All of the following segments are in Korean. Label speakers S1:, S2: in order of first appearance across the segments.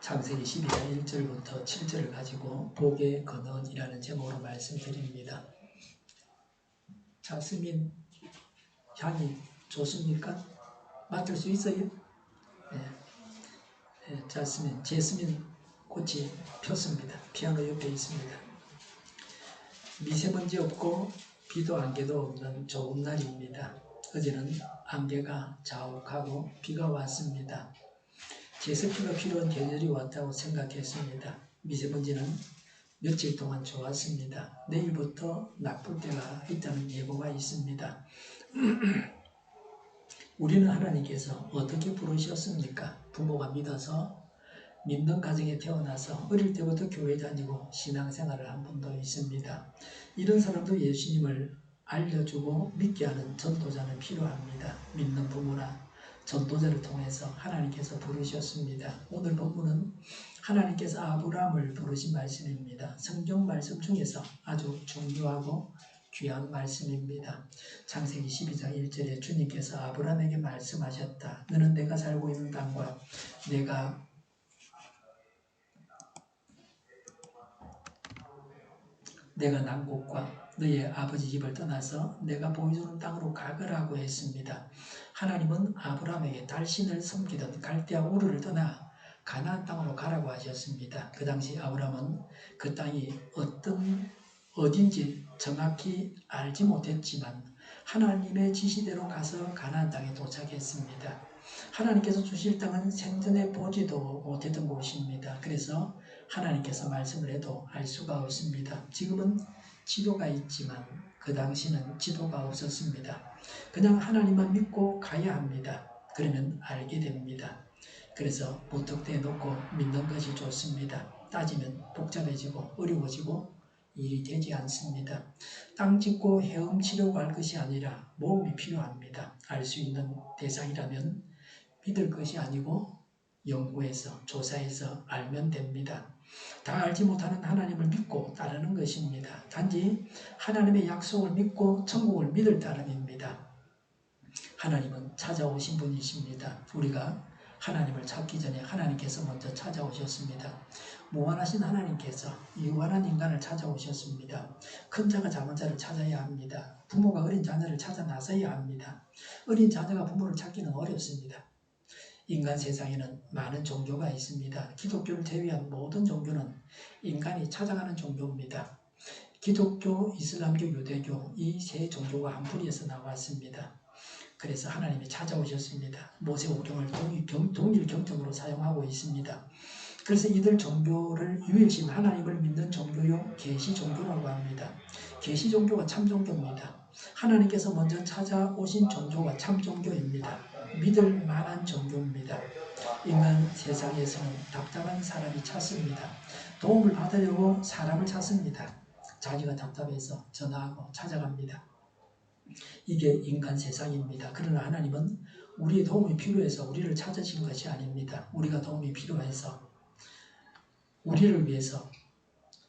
S1: 창세기 12장 1절부터 7절을 가지고 복의 근원이라는 제목으로 말씀드립니다. 자스민 향이 좋습니까? 맡을 수 있어요? 네. 제스민 꽃이 폈습니다. 피아노 옆에 있습니다. 미세먼지 없고 비도 안개도 없는 좋은 날입니다. 어제는 안개가 자욱하고 비가 왔습니다. 제습기가 필요한 계절이 왔다고 생각했습니다. 미세먼지는 며칠 동안 좋았습니다. 내일부터 나쁠 때가 있다는 예보가 있습니다. 우리는 하나님께서 어떻게 부르셨습니까? 부모가 믿어서 믿는 가정에 태어나서 어릴 때부터 교회 다니고 신앙생활을 한 분도 있습니다. 이런 사람도 예수님을 알려주고 믿게 하는 전도자는 필요합니다. 믿는 부모나 전도자를 통해서 하나님께서 부르셨습니다. 오늘 본문은 하나님께서 아브라함을 부르신 말씀입니다. 성경 말씀 중에서 아주 중요하고 귀한 말씀입니다. 창세기 12장 1절에 주님께서 아브라함에게 말씀하셨다. 너는 내가 살고 있는 땅과 내가 난 곳과 너의 아버지 집을 떠나서 내가 보여주는 땅으로 가거라고 했습니다. 하나님은 아브라함에게 달신을 섬기던 갈대아 우르를 떠나 가나안 땅으로 가라고 하셨습니다. 그 당시 아브라함은 그 땅이 어딘지 정확히 알지 못했지만 하나님의 지시대로 가서 가나안 땅에 도착했습니다. 하나님께서 주실 땅은 생전에 보지도 못했던 곳입니다. 그래서 하나님께서 말씀을 해도 알 수가 없습니다. 지금은 지도가 있지만 그 당시는 지도가 없었습니다. 그냥 하나님만 믿고 가야 합니다. 그러면 알게 됩니다. 그래서 무턱대에 놓고 믿는 것이 좋습니다. 따지면 복잡해지고 어려워지고 일이 되지 않습니다. 땅 짓고 헤엄치려고 할 것이 아니라 모험이 필요합니다. 알 수 있는 대상이라면 믿을 것이 아니고 연구해서 조사해서 알면 됩니다. 다 알지 못하는 하나님을 믿고 따르는 것입니다. 단지 하나님의 약속을 믿고 천국을 믿을 따름입니다. 하나님은 찾아오신 분이십니다. 우리가 하나님을 찾기 전에 하나님께서 먼저 찾아오셨습니다. 무한하신 하나님께서 유한한 인간을 찾아오셨습니다. 큰 자가 작은 자를 찾아야 합니다. 부모가 어린 자녀를 찾아 나서야 합니다. 어린 자녀가 부모를 찾기는 어렵습니다. 인간 세상에는 많은 종교가 있습니다. 기독교를 제외한 모든 종교는 인간이 찾아가는 종교입니다. 기독교, 이슬람교, 유대교 이 세 종교가 한 뿌리에서 나왔습니다. 그래서 하나님이 찾아오셨습니다. 모세오경을 동일 경전으로 사용하고 있습니다. 그래서 이들 종교를 유일신 하나님을 믿는 종교요 계시 종교라고 합니다. 계시 종교가 참 종교입니다. 하나님께서 먼저 찾아오신 종교가 참 종교입니다. 믿을 만한 종교입니다. 인간 세상에서는 답답한 사람이 찾습니다. 도움을 받으려고 사람을 찾습니다. 자기가 답답해서 전화하고 찾아갑니다. 이게 인간 세상입니다. 그러나 하나님은 우리의 도움이 필요해서 우리를 찾으신 것이 아닙니다. 우리가 도움이 필요해서 우리를 위해서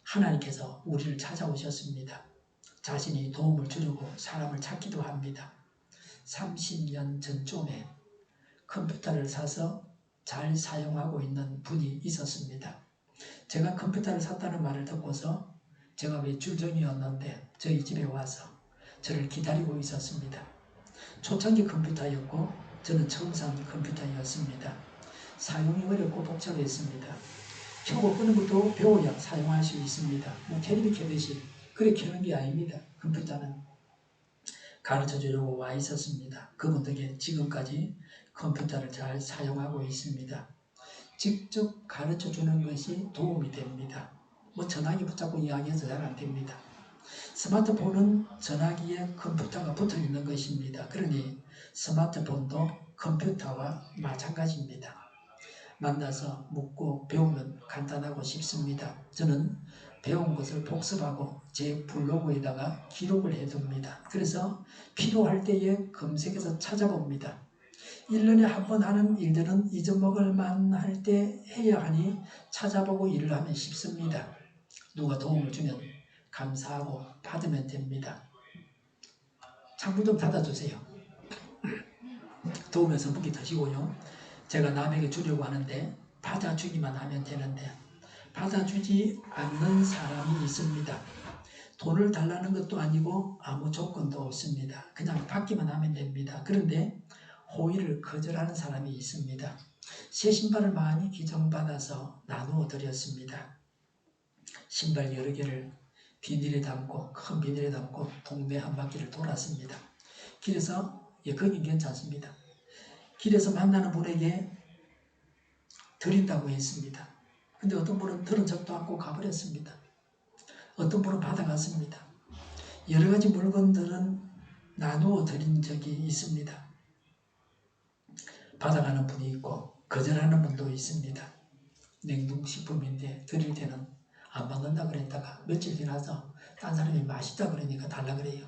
S1: 하나님께서 우리를 찾아오셨습니다. 자신이 도움을 주려고 사람을 찾기도 합니다. 30년 전쯤에 컴퓨터를 사서 잘 사용하고 있는 분이 있었습니다. 제가 컴퓨터를 샀다는 말을 듣고서 제가 외출 중이었는데 저희 집에 와서 저를 기다리고 있었습니다. 초창기 컴퓨터였고 저는 처음 산 컴퓨터였습니다. 사용이 어렵고 복잡했습니다. 켜고 끄는 것도 배워야 사용할 수 있습니다. 텔레비 켜듯이 그렇게 켜는 게 아닙니다. 컴퓨터는 가르쳐 주려고 와 있었습니다. 그분 덕에 지금까지 컴퓨터를 잘 사용하고 있습니다. 직접 가르쳐 주는 것이 도움이 됩니다. 전화기 붙잡고 이야기해서 잘 안 됩니다. 스마트폰은 전화기에 컴퓨터가 붙어 있는 것입니다. 그러니 스마트폰도 컴퓨터와 마찬가지입니다. 만나서 묻고 배우면 간단하고 쉽습니다. 저는 배운 것을 복습하고 제 블로그에다가 기록을 해둡니다. 그래서 필요할 때에 검색해서 찾아봅니다. 1년에 한 번 하는 일들은 잊어먹을 만할 때 해야 하니 찾아보고 일을 하면 쉽습니다. 누가 도움을 주면 감사하고 받으면 됩니다. 창문 좀 닫아주세요. 더우면서 무기 드시고요. 제가 남에게 주려고 하는데 받아주기만 하면 되는데 받아주지 않는 사람이 있습니다. 돈을 달라는 것도 아니고 아무 조건도 없습니다. 그냥 받기만 하면 됩니다. 그런데 호의를 거절하는 사람이 있습니다. 새 신발을 많이 기증받아서 나누어 드렸습니다. 신발 여러 개를 비닐에 담고 큰 비닐에 담고 동네 한 바퀴를 돌았습니다. 길에서 거긴 괜찮습니다. 길에서 만나는 분에게 드린다고 했습니다. 근데 어떤 분은 들은 척도 않고 가버렸습니다. 어떤 분은 받아갔습니다. 여러 가지 물건들은 나누어 드린 적이 있습니다. 받아가는 분이 있고 거절하는 분도 있습니다. 냉동식품인데 드릴 때는 안 받는다 그랬다가 며칠 지나서 딴 사람이 맛있다 그러니까 달라 그래요.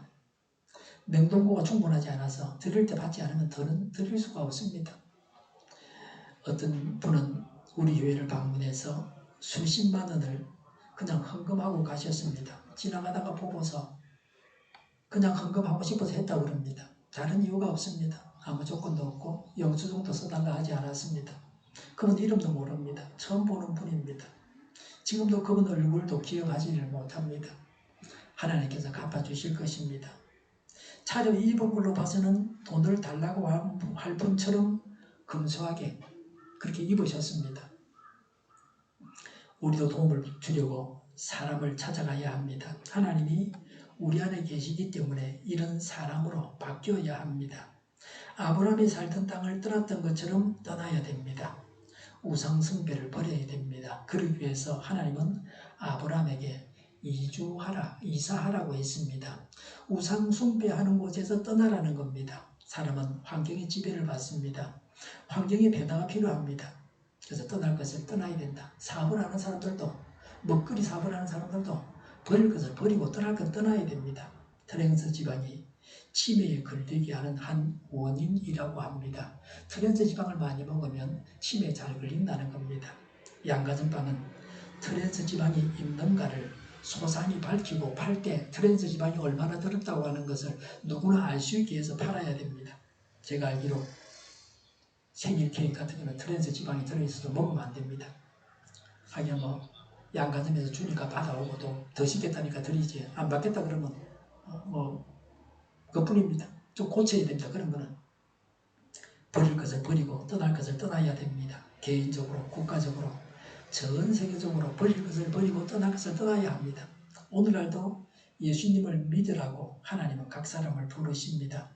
S1: 냉동고가 충분하지 않아서 드릴 때 받지 않으면 더는 드릴 수가 없습니다. 어떤 분은 우리 교회를 방문해서 수십만 원을 그냥 헌금하고 가셨습니다. 지나가다가 보고서 그냥 헌금하고 싶어서 했다고 그럽니다. 다른 이유가 없습니다. 아무 조건도 없고 영수증도 써달라 하지 않았습니다. 그분 이름도 모릅니다. 처음 보는 분입니다. 지금도 그분 얼굴도 기억하지를 못합니다. 하나님께서 갚아주실 것입니다. 차라리 이 부분으로 봐서는 돈을 달라고 할 분처럼 검소하게 그렇게 입으셨습니다. 우리도 도움을 주려고 사람을 찾아가야 합니다. 하나님이 우리 안에 계시기 때문에 이런 사람으로 바뀌어야 합니다. 아브라함이 살던 땅을 떠났던 것처럼 떠나야 됩니다. 우상 숭배를 버려야 됩니다. 그러기 위해서 하나님은 아브라함에게 이사하라고 했습니다. 우상 숭배하는 곳에서 떠나라는 겁니다. 사람은 환경의 지배를 받습니다. 환경의 변화가 필요합니다. 그래서 떠날 것을 떠나야 된다. 사업을 하는 사람들도 먹거리 사업을 하는 사람들도 버릴 것을 버리고 떠날 것 떠나야 됩니다. 트랜스 지방이 치매에 걸리게 하는 한 원인이라고 합니다. 트랜스 지방을 많이 먹으면 치매에 잘 걸린다는 겁니다. 양가전빵은 트랜스 지방이 있는가를 소산이 밝히고 팔 때 트랜스 지방이 얼마나 들었다고 하는 것을 누구나 알 수 있게 해서 팔아야 됩니다. 제가 알기로 생일 케이크 같은 경우는 트랜스 지방이 들어있어서 먹으면 안 됩니다. 하긴 양가점에서 주니까 받아오고 또 더 시겠다니까 드리지 안 받겠다 그러면 그뿐입니다. 좀 고쳐야 됩니다. 그런 거는 버릴 것을 버리고 떠날 것을 떠나야 됩니다. 개인적으로 국가적으로 전 세계적으로 버릴 것을 버리고 떠날 것을 떠나야 합니다. 오늘날도 예수님을 믿으라고 하나님은 각 사람을 부르십니다.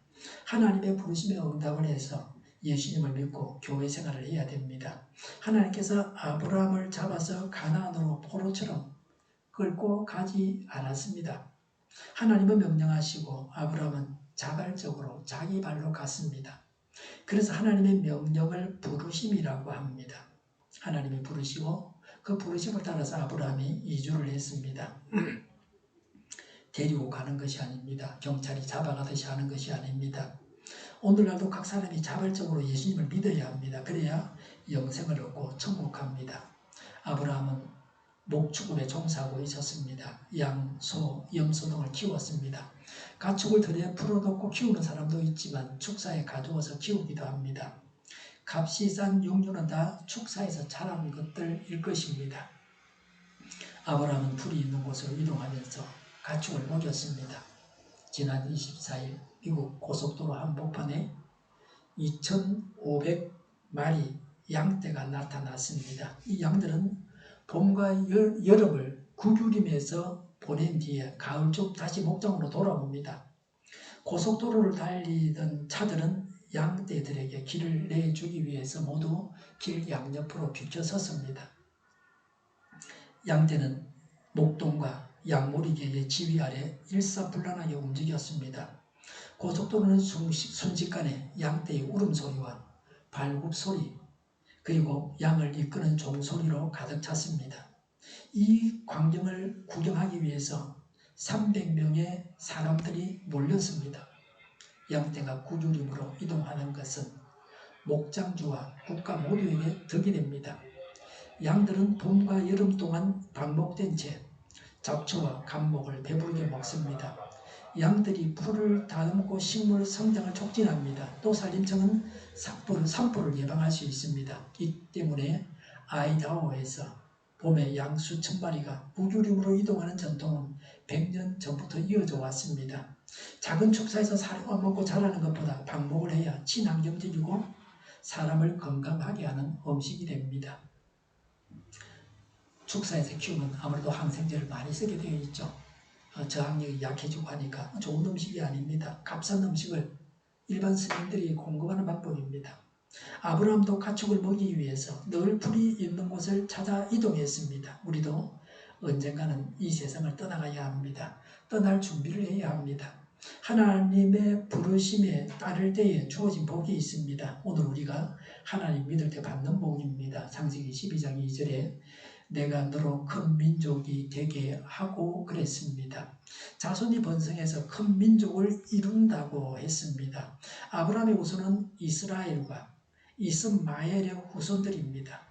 S1: 하나님의 부르심에 응답을 해서 예수님을 믿고 교회 생활을 해야 됩니다. 하나님께서 아브라함을 잡아서 가나안으로 포로처럼 끌고 가지 않았습니다. 하나님은 명령하시고 아브라함은 자발적으로 자기 발로 갔습니다. 그래서 하나님의 명령을 부르심이라고 합니다. 하나님이 부르시고 그 부르심을 따라서 아브라함이 이주를 했습니다. 데리고 가는 것이 아닙니다. 경찰이 잡아가듯이 하는 것이 아닙니다. 오늘날도 각 사람이 자발적으로 예수님을 믿어야 합니다. 그래야 영생을 얻고 천국 갑니다. 아브라함은 목축업에 종사하고 있었습니다. 양, 소, 염소 등을 키웠습니다. 가축을 들에 풀어놓고 키우는 사람도 있지만 축사에 가두어서 키우기도 합니다. 값이 싼 육류는 다 축사에서 자란 것들일 것입니다. 아브라함은 풀이 있는 곳으로 이동하면서 가축을 먹였습니다. 지난 24일 미국 고속도로 한복판에 2,500마리 양떼가 나타났습니다. 이 양들은 봄과 여름을 구규림에서 보낸 뒤에 가을 쪽 다시 목장으로 돌아옵니다. 고속도로를 달리던 차들은 양떼들에게 길을 내주기 위해서 모두 길 양옆으로 비켜섰습니다. 양떼는 목동과 양모리개의 지휘 아래 일사불란하게 움직였습니다. 고속도로는 순식간에 양떼의 울음소리와 발굽소리 그리고 양을 이끄는 종소리로 가득 찼습니다. 이 광경을 구경하기 위해서 300명의 사람들이 몰렸습니다. 양떼가 구규림으로 이동하는 것은 목장주와 국가 모두에게 덕이 됩니다. 양들은 봄과 여름 동안 방목된 채 잡초와 감목을 배부르게 먹습니다. 양들이 풀을 다듬고 식물 성장을 촉진합니다. 또 산림청은 산불을 예방할 수 있습니다. 이 때문에 아이다호에서 봄에 양 수천 마리가 무규림으로 이동하는 전통은 100년 전부터 이어져 왔습니다. 작은 축사에서 사료만 먹고 자라는 것보다 방목을 해야 친환경적이고 사람을 건강하게 하는 음식이 됩니다. 축사에서 키우면 아무래도 항생제를 많이 쓰게 되어 있죠. 저항력이 약해지고 하니까 좋은 음식이 아닙니다. 값싼 음식을 일반 스님들이 공급하는 방법입니다. 아브라함도 가축을 먹이기 위해서 늘 풀이 있는 곳을 찾아 이동했습니다. 우리도 언젠가는 이 세상을 떠나가야 합니다. 떠날 준비를 해야 합니다. 하나님의 부르심에 따를 때에 주어진 복이 있습니다. 오늘 우리가 하나님 믿을 때 받는 복입니다. 창세기 12장 2절에 내가 너로 큰 민족이 되게 하고 그랬습니다. 자손이 번성해서 큰 민족을 이룬다고 했습니다. 아브라함의 후손은 이스라엘과 이스마엘의 후손들입니다.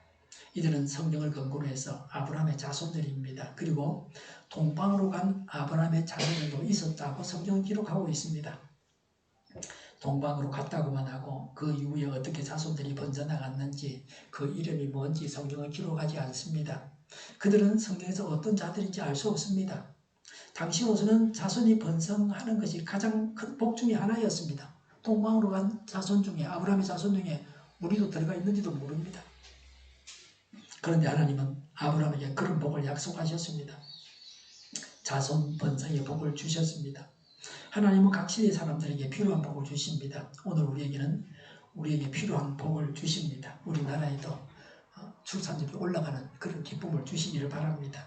S1: 이들은 성경을 근거로 해서 아브라함의 자손들입니다. 그리고 동방으로 간 아브라함의 자손들도 있었다고 성경은 기록하고 있습니다. 동방으로 갔다고만 하고 그 이후에 어떻게 자손들이 번져나갔는지 그 이름이 뭔지 성경은 기록하지 않습니다. 그들은 성경에서 어떤 자들인지 알 수 없습니다. 당시로서는 자손이 번성하는 것이 가장 큰 복 중에 하나였습니다. 동방으로 간 자손 중에 아브라함의 자손 중에 우리도 들어가 있는지도 모릅니다. 그런데 하나님은 아브라함에게 그런 복을 약속하셨습니다. 자손 번성의 복을 주셨습니다. 하나님은 각 시대의 사람들에게 필요한 복을 주십니다. 오늘 우리에게 필요한 복을 주십니다. 우리나라에도 출산율이 올라가는 그런 기쁨을 주시기를 바랍니다.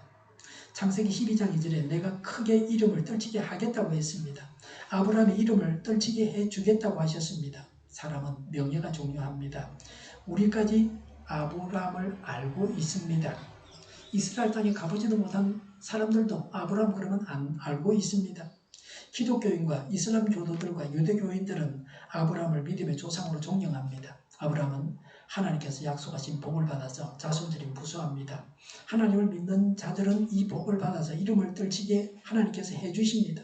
S1: 창세기 12장 2절에 내가 크게 이름을 떨치게 하겠다고 했습니다. 아브라함의 이름을 떨치게 해주겠다고 하셨습니다. 사람은 명예가 중요합니다. 우리까지 아브라함을 알고 있습니다. 이스라엘 땅에 가보지도 못한 사람들도 아브라함 그러면 알고 있습니다. 기독교인과 이슬람 교도들과 유대교인들은 아브라함을 믿음의 조상으로 존경합니다. 아브라함은 하나님께서 약속하신 복을 받아서 자손들이 무수합니다. 하나님을 믿는 자들은 이 복을 받아서 이름을 떨치게 하나님께서 해주십니다.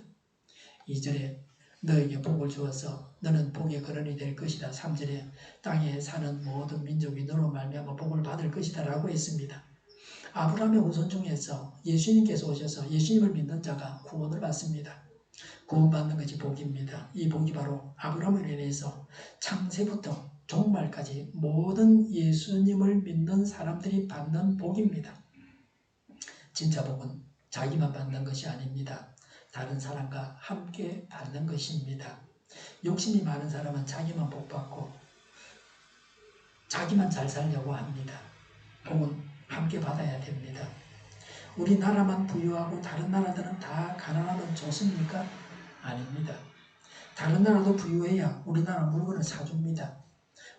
S1: 2절에 너에게 복을 주어서 너는 복의 근원이 될 것이다. 3절에 땅에 사는 모든 민족이 너로 말미암아 복을 받을 것이다 라고 했습니다. 아브라함의 후손 중에서 예수님께서 오셔서 예수님을 믿는 자가 구원을 받습니다. 구원받는 것이 복입니다. 이 복이 바로 아브라함을 인해서 창세부터 종말까지 모든 예수님을 믿는 사람들이 받는 복입니다. 진짜 복은 자기만 받는 것이 아닙니다. 다른 사람과 함께 받는 것입니다. 욕심이 많은 사람은 자기만 복받고 자기만 잘 살려고 합니다. 복은 함께 받아야 됩니다. 우리나라만 부유하고 다른 나라들은 다 가난하면 좋습니까? 아닙니다. 다른 나라도 부유해야 우리나라 물건을 사줍니다.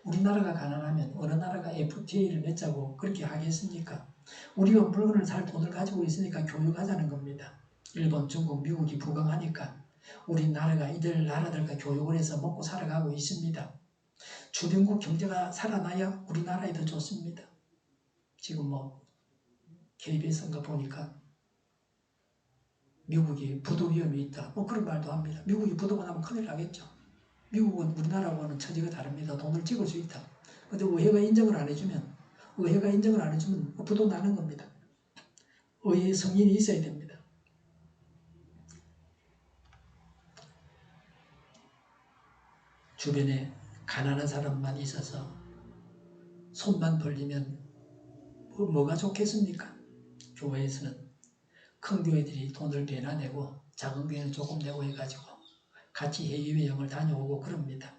S1: 우리나라가 가난하면 어느 나라가 FTA를 맺자고 그렇게 하겠습니까? 우리가 물건을 살 돈을 가지고 있으니까 교육하자는 겁니다. 일본, 중국, 미국이 부강하니까 우리나라가 이들 나라들과 교육을 해서 먹고 살아가고 있습니다. 주변국 경제가 살아나야 우리나라에도 좋습니다. 지금 KBS인가 보니까 미국이 부도 위험이 있다. 그런 말도 합니다. 미국이 부도가 나면 큰일 나겠죠. 미국은 우리나라하고는 처지가 다릅니다. 돈을 찍을 수 있다. 근데 의회가 인정을 안 해주면 부도 나는 겁니다. 의회 승인이 있어야 됩니다. 주변에 가난한 사람만 있어서 손만 벌리면 뭐가 좋겠습니까? 교회에서는 큰 교회들이 돈을 배나 내고 작은 교회는 조금 내고 해가지고 같이 해외여행을 다녀오고 그럽니다.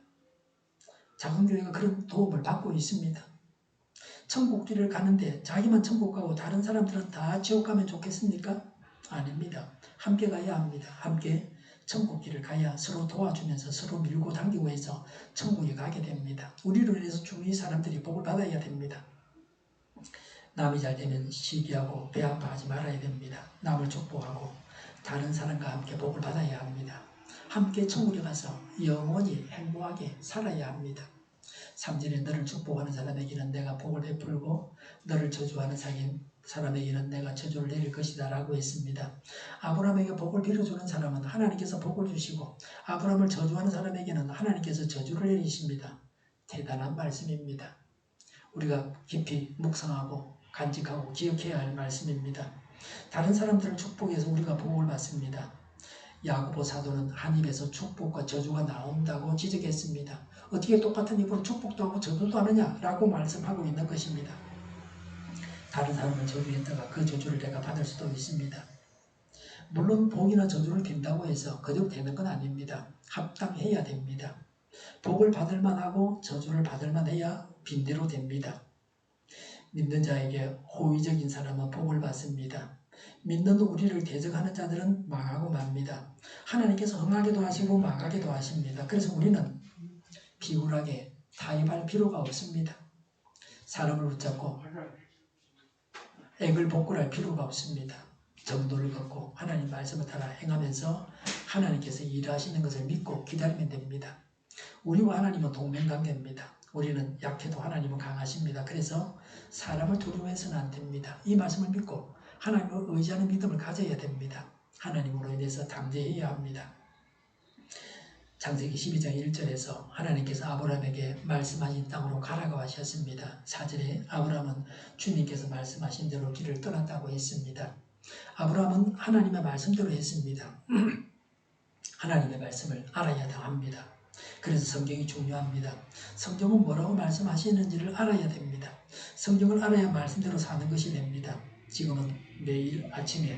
S1: 작은 교회가 그런 도움을 받고 있습니다. 천국길을 가는데 자기만 천국 가고 다른 사람들은 다 지옥 가면 좋겠습니까? 아닙니다. 함께 가야 합니다. 함께 천국길을 가야 서로 도와주면서 서로 밀고 당기고 해서 천국에 가게 됩니다. 우리를 위해서 주위 사람들이 복을 받아야 됩니다. 남이 잘 되면 시기하고 배 아파하지 말아야 됩니다. 남을 축복하고 다른 사람과 함께 복을 받아야 합니다. 함께 천국에 가서 영원히 행복하게 살아야 합니다. 3절에 너를 축복하는 사람에게는 내가 복을 베풀고 너를 저주하는 사람에게는 내가 저주를 내릴 것이다 라고 했습니다. 아브라함에게 복을 빌어주는 사람은 하나님께서 복을 주시고 아브라함을 저주하는 사람에게는 하나님께서 저주를 내리십니다. 대단한 말씀입니다. 우리가 깊이 묵상하고 간직하고 기억해야 할 말씀입니다. 다른 사람들을 축복해서 우리가 복을 받습니다. 야고보 사도는 한 입에서 축복과 저주가 나온다고 지적했습니다. 어떻게 똑같은 입으로 축복도 하고 저주도 하느냐라고 말씀하고 있는 것입니다. 다른 사람을 저주했다가 그 저주를 내가 받을 수도 있습니다. 물론 복이나 저주를 빈다고 해서 그대로 되는 건 아닙니다. 합당해야 됩니다. 복을 받을 만하고 저주를 받을 만해야 빈대로 됩니다. 믿는 자에게 호의적인 사람은 복을 받습니다. 믿는 우리를 대적하는 자들은 망하고 맙니다. 하나님께서 흥하게도 하시고 망하게도 하십니다. 그래서 우리는 비굴하게 타협할 필요가 없습니다. 사람을 붙잡고 액을 복굴할 필요가 없습니다. 정도를 걷고 하나님 말씀을 따라 행하면서 하나님께서 일하시는 것을 믿고 기다리면 됩니다. 우리와 하나님은 동맹관계입니다. 우리는 약해도 하나님은 강하십니다. 그래서 사람을 두려워해서는 안 됩니다. 이 말씀을 믿고 하나님을 의지하는 믿음을 가져야 됩니다. 하나님으로 인해서 담대해야 합니다. 창세기 12장 1절에서 하나님께서 아브라함에게 말씀하신 땅으로 가라고 하셨습니다. 4절에 아브라함은 주님께서 말씀하신 대로 길을 떠났다고 했습니다. 아브라함은 하나님의 말씀대로 했습니다. 하나님의 말씀을 알아야 합니다. 그래서 성경이 중요합니다. 성경은 뭐라고 말씀하시는지를 알아야 됩니다. 성경을 알아야 말씀대로 사는 것이 됩니다. 지금은 매일 아침에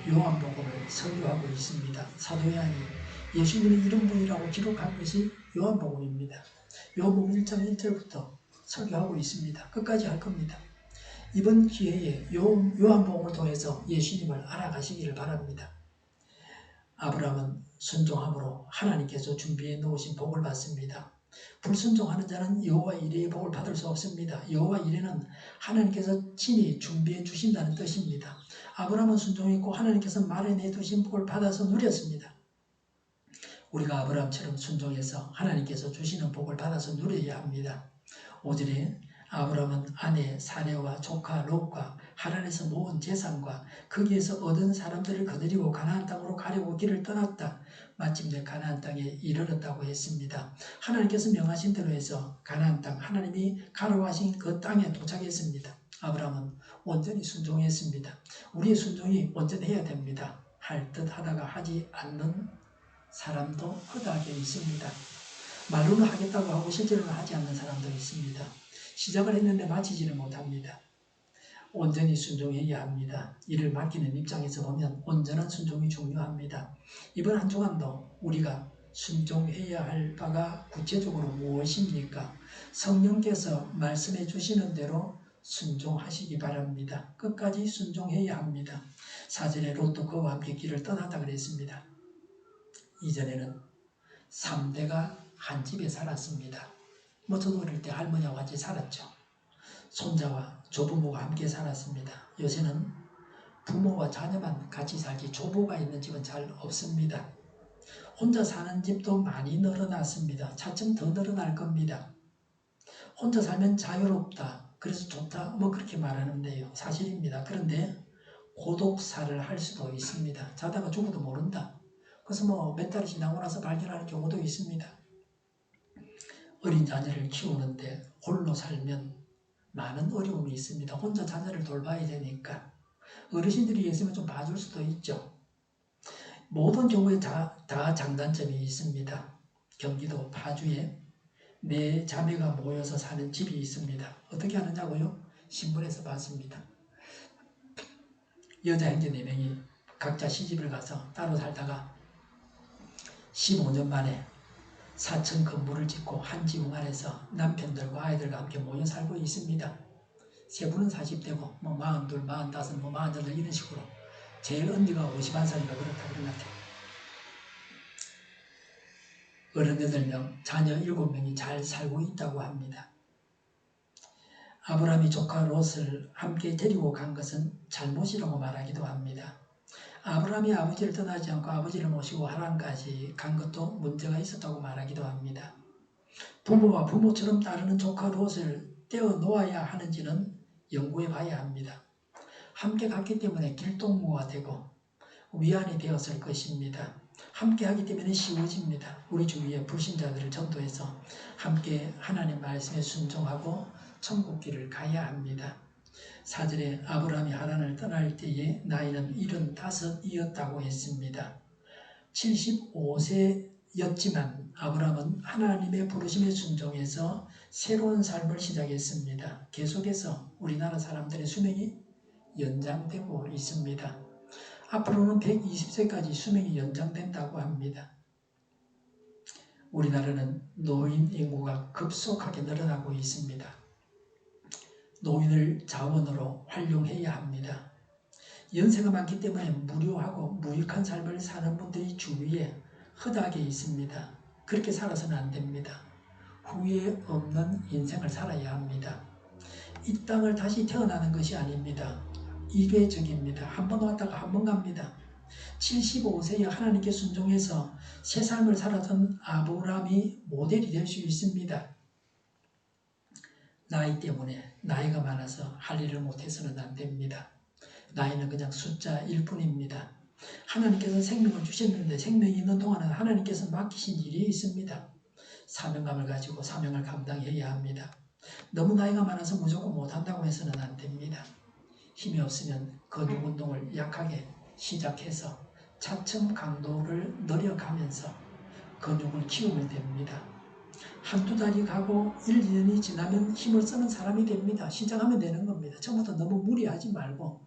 S1: 요한복음을 설교하고 있습니다. 사도 요한이 예수님의 이름 부이라고 기록한 것이 요한복음입니다. 요한복음 1장 1절부터 설교하고 있습니다. 끝까지 할 겁니다. 이번 기회에 요한복음을 통해서 예수님을 알아가시기를 바랍니다. 아브라함은 순종함으로 하나님께서 준비해 놓으신 복을 받습니다. 불순종하는 자는 여호와 이레의 복을 받을 수 없습니다. 여호와 이레는 하나님께서 친히 준비해 주신다는 뜻입니다. 아브라함은 순종했고 하나님께서 말해내 두신 복을 받아서 누렸습니다. 우리가 아브라함처럼 순종해서 하나님께서 주시는 복을 받아서 누려야 합니다. 5절에 아브라함은 아내 사레와 조카 롯과 하란에서 모은 재산과 거기에서 얻은 사람들을 거느리고 가나안 땅으로 가려고 길을 떠났다. 마침내 가나안 땅에 이르렀다고 했습니다. 하나님께서 명하신 대로 해서 가나안 땅, 하나님이 가라고 하신 그 땅에 도착했습니다. 아브라함은 온전히 순종했습니다. 우리의 순종이 온전해야 됩니다. 할 듯 하다가 하지 않는 사람도 허다하게 있습니다. 말로는 하겠다고 하고 실제로는 하지 않는 사람도 있습니다. 시작을 했는데 마치지를 못합니다. 온전히 순종해야 합니다. 이를 맡기는 입장에서 보면 온전한 순종이 중요합니다. 이번 한 주간도 우리가 순종해야 할 바가 구체적으로 무엇입니까? 성령께서 말씀해 주시는 대로 순종하시기 바랍니다. 끝까지 순종해야 합니다. 4절에 롯도 그와 함께 길을 떠났다 그랬습니다. 이전에는 3대가 한 집에 살았습니다. 저도 어릴 때 할머니와 같이 살았죠. 손자와 조부모가 함께 살았습니다. 요새는 부모와 자녀만 같이 살지 조부가 있는 집은 잘 없습니다. 혼자 사는 집도 많이 늘어났습니다. 차츰 더 늘어날 겁니다. 혼자 살면 자유롭다, 그래서 좋다, 그렇게 말하는데요. 사실입니다. 그런데 고독사를 할 수도 있습니다. 자다가 죽어도 모른다. 그래서 몇 달이 지나고 나서 발견하는 경우도 있습니다. 어린 자녀를 키우는데 홀로 살면 많은 어려움이 있습니다. 혼자 자녀를 돌봐야 되니까 어르신들이 있으면 좀 봐줄 수도 있죠. 모든 경우에 다 장단점이 있습니다. 경기도 파주에 4자매가 모여서 사는 집이 있습니다. 어떻게 하느냐고요? 신문에서 봤습니다. 여자 형제 4명이 각자 시집을 가서 따로 살다가 15년 만에 4층 건물을 짓고 한 지붕 안에서 남편들과 아이들과 함께 모여 살고 있습니다. 세 분은 40대고 42, 45, 48 이런 식으로 제일 언니가 51살인가 그렇다 그런 것 같아요. 어른 8명, 자녀 7명이 잘 살고 있다고 합니다. 아브라함이 조카 롯을 함께 데리고 간 것은 잘못이라고 말하기도 합니다. 아브라함이 아버지를 떠나지 않고 아버지를 모시고 하란까지 간 것도 문제가 있었다고 말하기도 합니다. 부모와 부모처럼 따르는 조카 롯을 떼어 놓아야 하는지는 연구해 봐야 합니다. 함께 갔기 때문에 길동무가 되고 위안이 되었을 것입니다. 함께 하기 때문에 쉬워집니다. 우리 주위의 불신자들을 전도해서 함께 하나님 말씀에 순종하고 천국길을 가야 합니다. 4절에 아브라함이 하란을 떠날 때에 나이는 75이었다고 했습니다. 75세였지만 아브라함은 하나님의 부르심에 순종해서 새로운 삶을 시작했습니다. 계속해서 우리나라 사람들의 수명이 연장되고 있습니다. 앞으로는 120세까지 수명이 연장된다고 합니다. 우리나라는 노인 인구가 급속하게 늘어나고 있습니다. 노인을 자원으로 활용해야 합니다. 연세가 많기 때문에 무료하고 무익한 삶을 사는 분들이 주위에 허다하게 있습니다. 그렇게 살아서는 안 됩니다. 후회 없는 인생을 살아야 합니다. 이 땅을 다시 태어나는 것이 아닙니다. 이례적입니다. 한 번 왔다가 한 번 갑니다. 75세에 하나님께 순종해서 새 삶을 살았던 아브라함이 모델이 될 수 있습니다. 나이 때문에 나이가 많아서 할 일을 못해서는 안 됩니다. 나이는 그냥 숫자일 뿐입니다. 하나님께서 생명을 주셨는데 생명이 있는 동안은 하나님께서 맡기신 일이 있습니다. 사명감을 가지고 사명을 감당해야 합니다. 너무 나이가 많아서 무조건 못한다고 해서는 안 됩니다. 힘이 없으면 근육 운동을 약하게 시작해서 차츰 강도를 늘려가면서 근육을 키우면 됩니다. 한두 달이 가고 1, 2년이 지나면 힘을 쓰는 사람이 됩니다. 시작하면 되는 겁니다. 처음부터 너무 무리하지 말고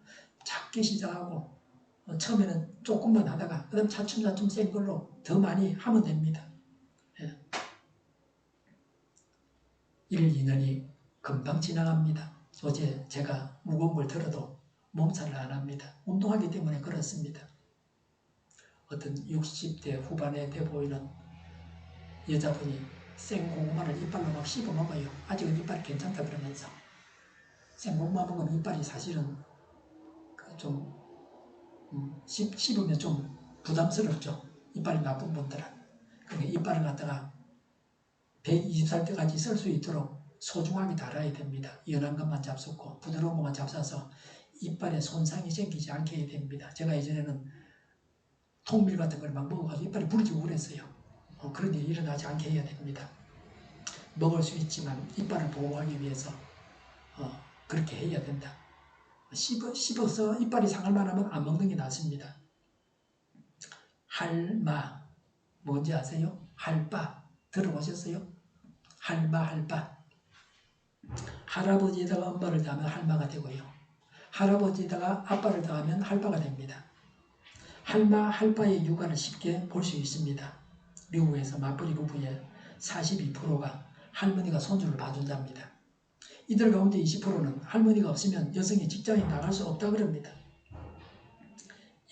S1: 작게 시작하고 처음에는 조금만 하다가 그다음 차츰차츰 센 걸로 더 많이 하면 됩니다. 1, 2년이 금방 지나갑니다. 어제 제가 무거운 걸 들어도 몸살을 안 합니다. 운동하기 때문에 그렇습니다. 어떤 60대 후반에 돼 보이는 여자분이 생고구마를 이빨로 막 씹어 먹어요. 아직은 이빨이 괜찮다 그러면서. 생고구마 먹으면 이빨이 사실은 좀 씹으면 좀 부담스럽죠. 이빨이 나쁜 분들은. 그러니까 이빨을 갖다가 120살 때까지 쓸 수 있도록 소중하게 달아야 됩니다. 연한 것만 잡숫고 부드러운 것만 잡숴서 이빨에 손상이 생기지 않게 해야 됩니다. 제가 예전에는 통밀 같은 걸 막 먹어가지고 이빨이 부러지고 그랬어요. 그런 일이 일어나지 않게 해야 됩니다. 먹을 수 있지만 이빨을 보호하기 위해서 그렇게 해야 된다. 씹어서 이빨이 상할 만하면 안 먹는 게 낫습니다. 할마 뭔지 아세요? 할바 들어보셨어요? 할마 할바. 할아버지에다가 엄마를 더하면 할마가 되고요. 할아버지에다가 아빠를 더하면 할바가 됩니다. 할마 할바의 육아를 쉽게 볼 수 있습니다. 미국에서 맞벌이 부부의 42%가 할머니가 손주를 봐준답니다. 이들 가운데 20%는 할머니가 없으면 여성이 직장에 나갈 수 없다 그럽니다.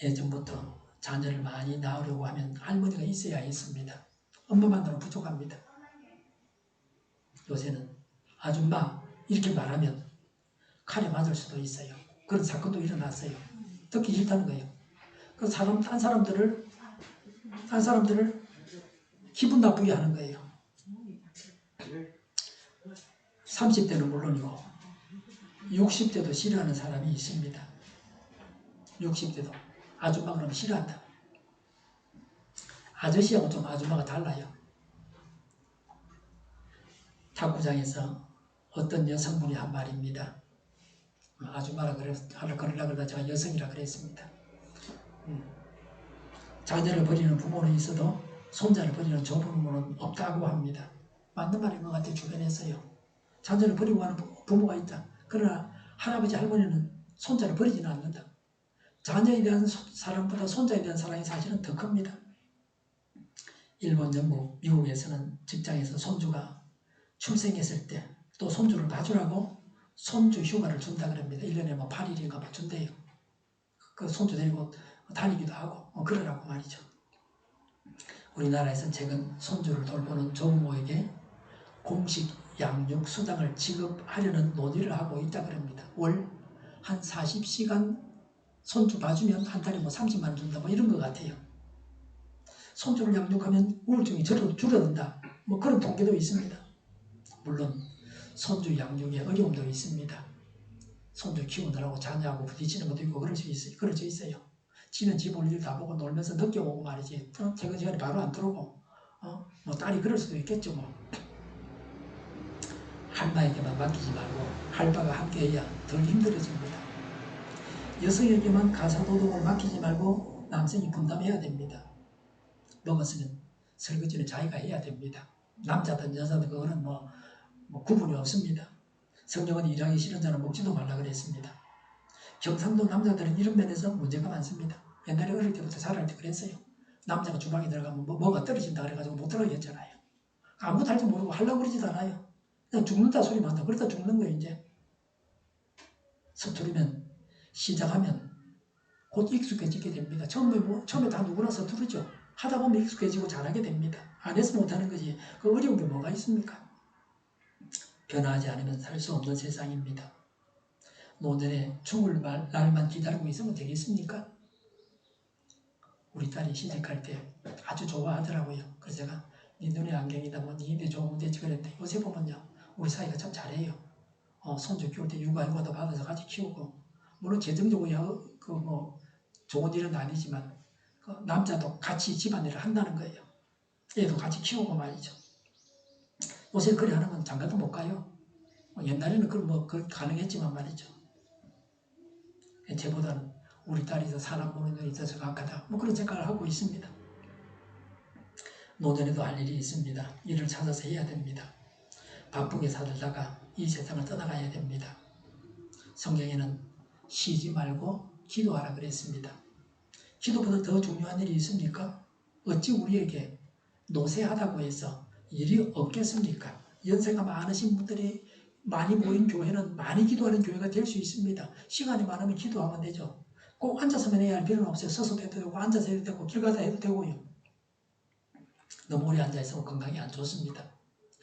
S1: 예전부터 자녀를 많이 낳으려고 하면 할머니가 있어야 했습니다. 엄마만으로 부족합니다. 요새는 아줌마 이렇게 말하면 칼에 맞을 수도 있어요. 그런 사건도 일어났어요. 듣기 싫다는 거예요. 그 한 사람들을 기분 나쁘게 하는 거예요. 30대는 물론이고 60대도 싫어하는 사람이 있습니다. 60대도 아줌마 그러면 싫어한다. 아저씨하고 좀 아줌마가 달라요. 탁구장에서 어떤 여성분이 한 말입니다. 아줌마라 그러려고 그러다 제가 여성이라 그랬습니다. 자녀를 버리는 부모는 있어도 손자를 버리는 조부모는 없다고 합니다. 맞는 말인 것 같아요. 주변에서요. 자녀를 버리고 가는 부모가 있다. 그러나 할아버지 할머니는 손자를 버리지는 않는다. 자녀에 대한 사랑보다 손자에 대한 사랑이 사실은 더 큽니다. 일본, 영국, 미국에서는 직장에서 손주가 출생했을 때 또 손주를 봐주라고 손주 휴가를 준다 그럽니다. 1년에 뭐 8일인가 뭐 준대요. 그 손주 데리고 다니기도 하고 그러라고 말이죠. 우리나라에서는 최근 손주를 돌보는 조부모에게 공식 양육 수당을 지급하려는 논의를 하고 있다 그럽니다. 월 한 40시간 손주 봐주면 한 달에 뭐 30만 원 준다 뭐 이런 것 같아요. 손주를 양육하면 우울증이 줄어든다 뭐 그런 통계도 있습니다. 물론 손주 양육에 어려움도 있습니다. 손주 키우느라고 자녀하고 부딪히는 것도 있고 그럴 수 있어요. 지는 집 올 일 다 보고 놀면서 늦게 오고 말이지 퇴근 시간에 바로 안 들어오고 뭐 딸이 그럴 수도 있겠죠. 뭐 할바에게만 맡기지 말고 할바가 함께해야 덜 힘들어집니다. 여성에게만 가사도덕을 맡기지 말고 남성이 분담해야 됩니다. 먹었으면 설거지는 자기가 해야 됩니다. 남자든 여자든 그거는 뭐 구분이 없습니다. 성경은 일하기 싫은 자는 먹지도 말라 그랬습니다. 경상도 남자들은 이런 면에서 문제가 많습니다. 옛날에 어릴 때부터 자랄 때 그랬어요. 남자가 주방에 들어가면 뭐가 떨어진다 그래가지고 못 들어가겠잖아요. 아무것도 할 줄 모르고 하려고 그러지도 않아요. 그냥 죽는다 소리만 한다. 그러다 죽는 거예요. 이제 서투르면 시작하면 곧 익숙해지게 됩니다. 처음에 다 누구나 서투르죠. 하다 보면 익숙해지고 잘하게 됩니다. 안 해서 못하는 거지. 그 어려운 게 뭐가 있습니까? 변화하지 않으면 살 수 없는 세상입니다. 노년에 죽을 날만 기다리고 있으면 되겠습니까? 우리 딸이 시집갈 때 아주 좋아하더라고요. 그래서 제가 네 눈에 안경이다 뭐 네 입에 좋으면 되지 그랬는데 요새 보면요. 우리 사이가 참 잘해요. 손주 키울 때 육아휴가도 받아서 같이 키우고 물론 재정적으로 좋은 일은 아니지만 남자도 같이 집안일을 한다는 거예요. 애도 같이 키우고 말이죠. 요새 그래 하는 건 장가도 못 가요. 옛날에는 그건 가능했지만 말이죠. 제보다는 우리 딸이 사람 보는 눈이 있어서 강하다. 그런 생각을 하고 있습니다. 노년에도 할 일이 있습니다. 일을 찾아서 해야 됩니다. 바쁘게 살다가 이 세상을 떠나가야 됩니다. 성경에는 쉬지 말고 기도하라 그랬습니다. 기도보다 더 중요한 일이 있습니까? 어찌 우리에게 노쇠하다고 해서 일이 없겠습니까? 연세가 많으신 분들이 많이 모인 교회는 많이 기도하는 교회가 될 수 있습니다. 시간이 많으면 기도하면 되죠. 꼭 앉아서만 해야 할 필요는 없어요. 서서도 해도 되고 앉아서 해도 되고 길 가다 해도 되고요. 너무 오래 앉아있으면 건강이 안 좋습니다.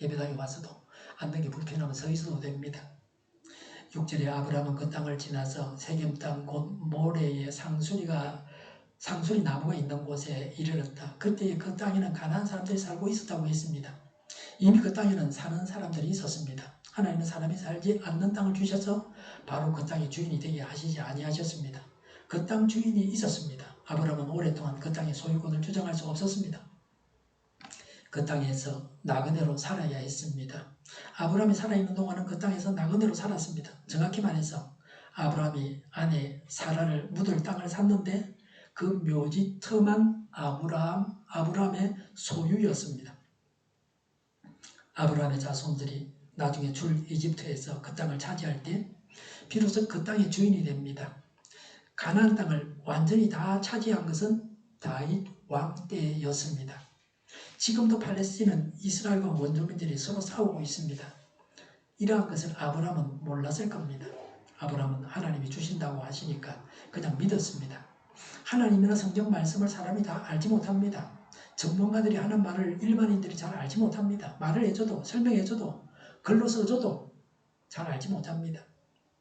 S1: 예배당에 와서도 앉는 게 불편하면 서 있어도 됩니다. 6절에 아브라함은 그 땅을 지나서 세겜 땅 곧 모레의 상수리 나무가 있는 곳에 이르렀다. 그때 그 땅에는 가나안 사람들이 살고 있었다고 했습니다. 이미 그 땅에는 사는 사람들이 있었습니다. 하나님은 사람이 살지 않는 땅을 주셔서 바로 그 땅의 주인이 되게 하시지 아니하셨습니다. 그 땅 주인이 있었습니다. 아브라함은 오랫동안 그 땅의 소유권을 주장할 수 없었습니다. 그 땅에서 나그네로 살아야 했습니다. 아브라함이 살아있는 동안은 그 땅에서 나그네로 살았습니다. 정확히 말해서 아브라함이 아내 사라를 묻을 땅을 샀는데 그 묘지 터만 아브라함의 소유였습니다. 아브라함의 자손들이 나중에 이집트에서 그 땅을 차지할 때 비로소 그 땅의 주인이 됩니다. 가나안 땅을 완전히 다 차지한 것은 다윗 왕 때였습니다. 지금도 팔레스틴은 이스라엘과 원주민들이 서로 싸우고 있습니다. 이러한 것을 아브라함은 몰랐을 겁니다. 아브라함은 하나님이 주신다고 하시니까 그냥 믿었습니다. 하나님이나 성경 말씀을 사람이 다 알지 못합니다. 전문가들이 하는 말을 일반인들이 잘 알지 못합니다. 말을 해줘도 설명해줘도 글로 써줘도 잘 알지 못합니다.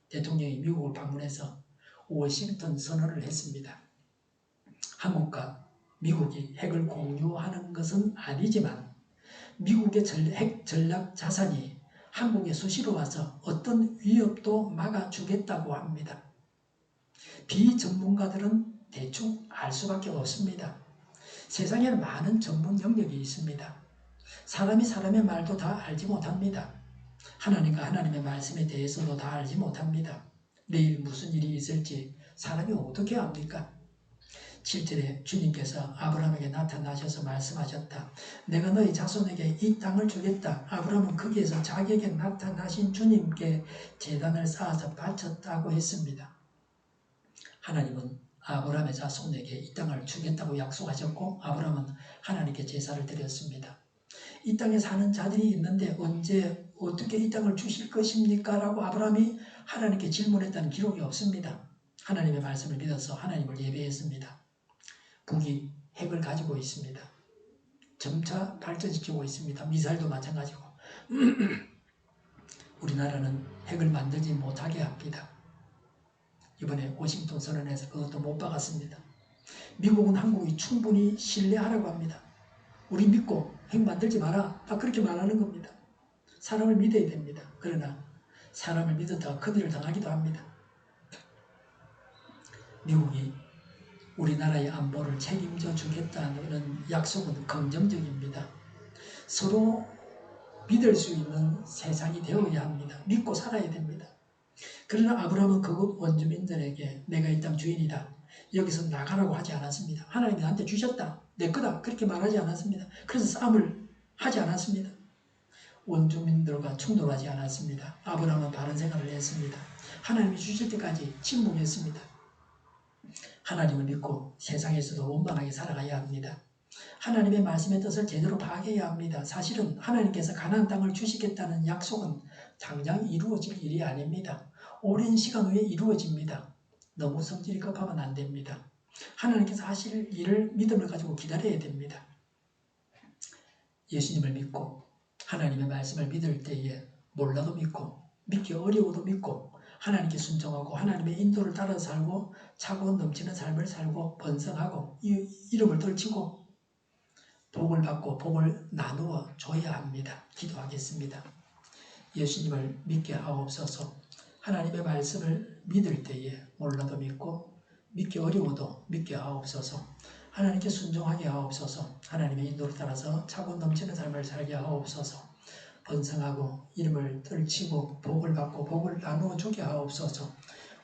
S1: 대통령이 미국을 방문해서 워싱턴 선언을 했습니다. 한국과 미국이 핵을 공유하는 것은 아니지만 미국의 핵 전략 자산이 한국에 수시로 와서 어떤 위협도 막아주겠다고 합니다. 비전문가들은 대충 알 수밖에 없습니다. 세상에는 많은 전문 영역이 있습니다. 사람이 사람의 말도 다 알지 못합니다. 하나님과 하나님의 말씀에 대해서도 다 알지 못합니다. 내일 무슨 일이 있을지 사람이 어떻게 압니까? 7절에 주님께서 아브라함에게 나타나셔서 말씀하셨다. 내가 너희 자손에게 이 땅을 주겠다. 아브라함은 거기에서 자기에게 나타나신 주님께 제단을 쌓아서 바쳤다고 했습니다. 하나님은 아브라함의 자손에게 이 땅을 주겠다고 약속하셨고 아브라함은 하나님께 제사를 드렸습니다. 이 땅에 사는 자들이 있는데 언제 어떻게 이 땅을 주실 것입니까? 라고 아브라함이 하나님께 질문했다는 기록이 없습니다. 하나님의 말씀을 믿어서 하나님을 예배했습니다. 북이 핵을 가지고 있습니다. 점차 발전시키고 있습니다. 미사일도 마찬가지고. 우리나라는 핵을 만들지 못하게 합니다. 이번에 워싱턴 선언에서 그것도 못 박았습니다. 미국은 한국이 충분히 신뢰하라고 합니다. 우리 믿고 핵 만들지 마라. 다 그렇게 말하는 겁니다. 사람을 믿어야 됩니다. 그러나 사람을 믿었다가 큰일을 당하기도 합니다. 미국이 우리나라의 안보를 책임져 주겠다는 약속은 긍정적입니다. 서로 믿을 수 있는 세상이 되어야 합니다. 믿고 살아야 됩니다. 그러나 아브라함은 그곳 원주민들에게 내가 이 땅 주인이다, 여기서 나가라고 하지 않았습니다. 하나님이 나한테 주셨다, 내 거다, 그렇게 말하지 않았습니다. 그래서 싸움을 하지 않았습니다. 원주민들과 충돌하지 않았습니다. 아브라함은 바른 생각을 했습니다. 하나님이 주실 때까지 침묵했습니다. 하나님을 믿고 세상에서도 원만하게 살아가야 합니다. 하나님의 말씀의 뜻을 제대로 파악해야 합니다. 사실은 하나님께서 가나안 땅을 주시겠다는 약속은 당장 이루어질 일이 아닙니다. 오랜 시간 후에 이루어집니다. 너무 성질이 급하면 안 됩니다. 하나님께서 하실 일을 믿음을 가지고 기다려야 됩니다. 예수님을 믿고 하나님의 말씀을 믿을 때에 몰라도 믿고 믿기 어려워도 믿고 하나님께 순종하고 하나님의 인도를 따라 살고 차고 넘치는 삶을 살고 번성하고 이름을 떨치고 복을 받고 복을 나누어 줘야 합니다. 기도하겠습니다. 예수님을 믿게 하옵소서. 하나님의 말씀을 믿을 때에 몰라도 믿고 믿기 어려워도 믿게 하옵소서. 하나님께 순종하게 하옵소서. 하나님의 인도를 따라서 차고 넘치는 삶을 살게 하옵소서. 번성하고 이름을 떨치고 복을 받고 복을 나누어 주게 하옵소서.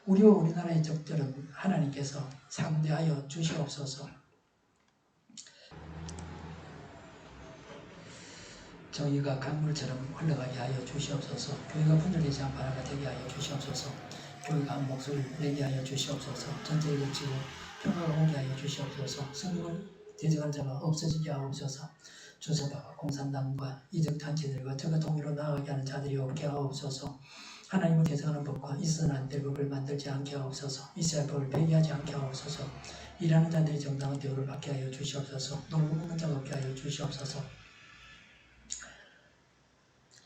S1: 우리와 우리나라의 적들은 하나님께서 상대하여 주시옵소서. 정의가 강물처럼 흘러가게 하여 주시옵소서. 교회가 분열되지 않고 하나가 되게 하여 주시옵소서. 교회가 한 목소리를 내게 하여 주시옵소서. 전쟁을 덮치고 평화가 오게 하여 주시옵소서. 성령을 대적할 자가 없어지게 하옵소서. 주사파와 공산당과 이적 단체들과 저가 통일로 나아가게 하는 자들이 없게 하옵소서. 하나님을 개성하는 법과 있어서는 안 될 법을 만들지 않게 하옵소서. 이스라엘 법을 폐기하지 않게 하옵소서. 일하는 자들이 정당한 대우를 받게 하여 주시옵소서. 놀고 먹는 자가 없게 하여 주시옵소서.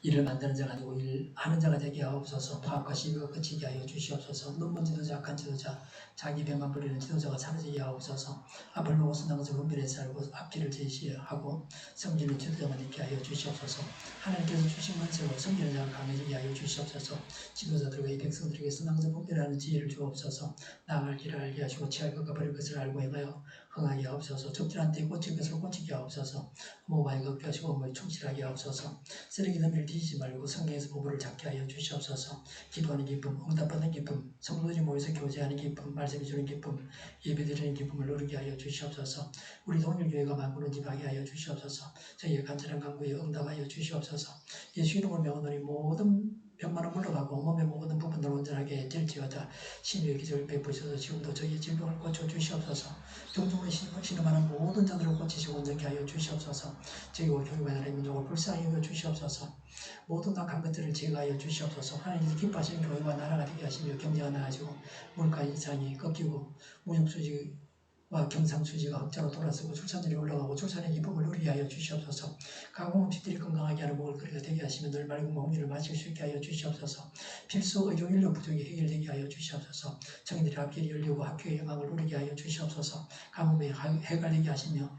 S1: 일을 만드는 자가 아니고 일하는 자가 되게 하옵소서. 파업과 시비가 그치게 하여 주시옵소서. 눈먼 지도자, 악한 지도자, 자기 배만 부리는 지도자가 사라지게 하옵소서. 앞을 보고 선당에서 분별해 살고 앞길을 제시하고 성질의 지도자만 있게 하여 주시옵소서. 하나님께서 주신 권세로 성질의 자가 강해지게 하여 주시옵소서. 지도자들과 이 백성들에게 선당에서 분별하는 지혜를 주옵소서. 나아갈 길을 알게 하시고 취할 것과 버릴 것을 알고 행하여 흥하게 하옵소서. 적절한 때 고칠 것을 고치게 하옵소서. 모바에 걷게 하시고 몸을 충실하게 하옵소서. 쓰레기 더미를 뒤지지 말고 성경에서 보물을 찾게 하여 주시옵소서. 기도하는 기쁨, 응답받는 기쁨, 성도들이 모여서 교제하는 기쁨, 말씀해 주는 기쁨, 예배드리는 기쁨을 누리게 하여 주시옵소서. 우리 동일교회가 만구는 집하게 하여 주시옵소서. 저희의 간절한 간구에 응답하여 주시옵소서. 예수 이름을 명하노니 모든 병만은 물러가고 몸의 모든 부분들 온전하게 될지어다. 신유의 기적을 베푸셔서 지금도 저희의 질병을 고쳐주시옵소서. 병중을 신음하는 모든 자들을 고치시고 온전케 하여 주시옵소서. 저희와 교회와 나라의 민족을 불쌍히 여겨 주시옵소서. 모든 악한 것들을 제거하여 주시옵소서. 하나님께서 기뻐하시는 교회와 나라가 되게 하시며 경제가 나아지고 물가 인상이 꺾이고 무역수지와 경상수지가 흑자로 돌아서고 출산율이 올라가고 출산의 기쁨을 누리게 하여 주시옵소서. 가공음식들이 건강하게 하는 먹을거리가 되게 하시며 늘 맑은 공기를 마실 수 있게 하여 주시옵소서. 필수 의료 인력 부족이 해결되게 하여 주시옵소서. 청년들의 앞길이 열리고 학교의 영광을 누리게 하여 주시옵소서. 가뭄에 해갈되게 하시며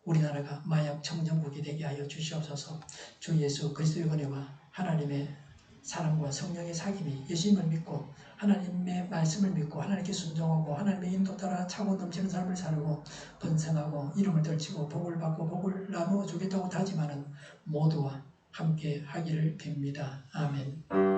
S1: 우리나라가 마약 청정국이 되게 하여 주시옵소서. 주 예수 그리스도의 은혜와 하나님의 사랑과 성령의 사귐이 예수님을 믿고 하나님의 말씀을 믿고 하나님께 순종하고 하나님의 인도 따라 차고 넘치는 삶을 살고 번성하고 이름을 떨치고 복을 받고 복을 나누어 주겠다고 다짐하는 모두와 함께 하기를 빕니다. 아멘.